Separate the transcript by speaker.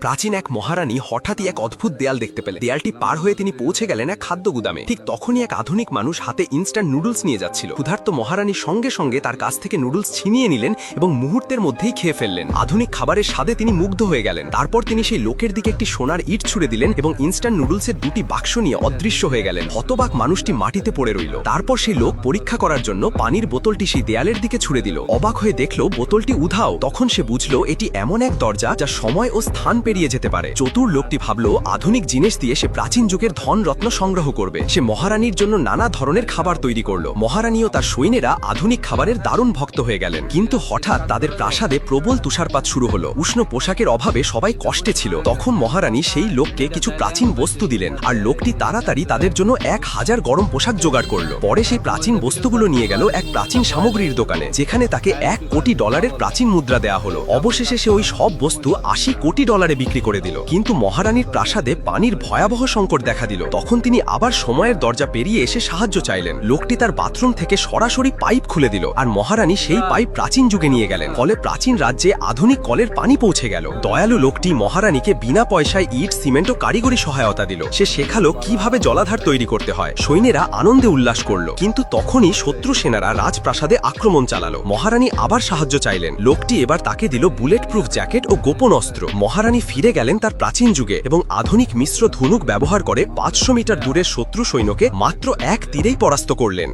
Speaker 1: প্রাচীন এক মহারানী হঠাৎই এক অদ্ভুত দেয়াল দেখতে পেলেন। দেয়ালটি পার হয়ে তিনি পৌঁছে গেলেন এক খাদ্য গুদামে। ঠিক তখনই এক আধুনিক মানুষ হাতে ইনস্ট্যান্ট নুডলস নিয়ে যাচ্ছিল। ক্ষুধার্ত মহারানী সঙ্গে সঙ্গে তার কাছ থেকে নুডলস ছিনিয়ে নিলেন এবং মুহূর্তের মধ্যেই খেয়ে ফেললেন। আধুনিক খাবারের স্বাদে তিনি মুগ্ধ হয়ে গেলেন। তারপর তিনি সেই লোকের দিকে একটি সোনার ইট ছুড়ে দিলেন এবং ইনস্ট্যান্ট নুডলসের দুটি বাক্স নিয়ে অদৃশ্য হয়ে গেলেন। হতবাক মানুষটি মাটিতে পড়ে রইল। তারপর সেই লোক পরীক্ষা করার জন্য পানির বোতলটি সেই দেয়ালের দিকে ছুড়ে দিল। অবাক হয়ে দেখলো বোতলটি উধাও। তখন সে বুঝলো এটি এমন এক দরজা যা সময় ও স্থান পেরিয়ে যেতে পারে। চতুর লোকটি ভাবলো আধুনিক জিনিস দিয়ে সে প্রাচীন যুগের ধন রত্ন সংগ্রহ করবে। সে মহারানীর জন্য নানা ধরনের খাবার তৈরি করলো। মহারানী ও তার সৈন্যেরা আধুনিক খাবারের দারুণ ভক্ত হয়ে গেলেন। কিন্তু হঠাৎ তাদের প্রাসাদে প্রবল তুষারপাত শুরু হলো। উষ্ণ পোশাকের অভাবে সবাই কষ্টে ছিল। তখন মহারানী সেই লোককে কিছু প্রাচীন বস্তু দিলেন আর লোকটি তাড়াতাড়ি তাদের জন্য 1000 গরম পোশাক জোগাড় করলো। পরে সেই প্রাচীন বস্তুগুলো নিয়ে গেল এক প্রাচীন সামগ্রীর দোকানে, যেখানে তাকে $1 কোটি প্রাচীন মুদ্রা দেয়া হলো। অবশেষে সে ওই সব বস্তু $80 কোটি বিক্রি করে দিল। কিন্তু মহারানীর প্রাসাদে পানির ভয়াবহ সংকট দেখা দিল। তখন তিনি আবার সময়ের দরজা পেরিয়ে এসে সাহায্য চাইলেন। লোকটি তার বাথরুম থেকে সরাসরি পাইপ খুলে দিল আর মহারানী সেই পাইপ প্রাচীন যুগে নিয়ে গেলেন। ফলে প্রাচীন রাজ্যে আধুনিক কলের পানি পৌঁছে গেল। দয়ালু লোকটি মহারানীকে বিনা পয়সায় ইট, সিমেন্ট ও কারিগরি সহায়তা দিল। সে শেখালো কিভাবে জলাধার তৈরি করতে হয়। সৈন্যেরা আনন্দে উল্লাস করলো। কিন্তু তখনই শত্রু সেনারা রাজপ্রাসাদে আক্রমণ চালালো। মহারানী আবার সাহায্য চাইলেন। লোকটি এবার তাকে দিল বুলেট প্রুফ জ্যাকেট ও গোপন অস্ত্র। মহারানী ফিরে গেলেন তার প্রাচীন যুগে এবং আধুনিক মিশ্র ধনুক ব্যবহার করে 500 মিটার দূরের শত্রু সৈন্যকে মাত্র এক তীরেই পরাস্ত করলেন।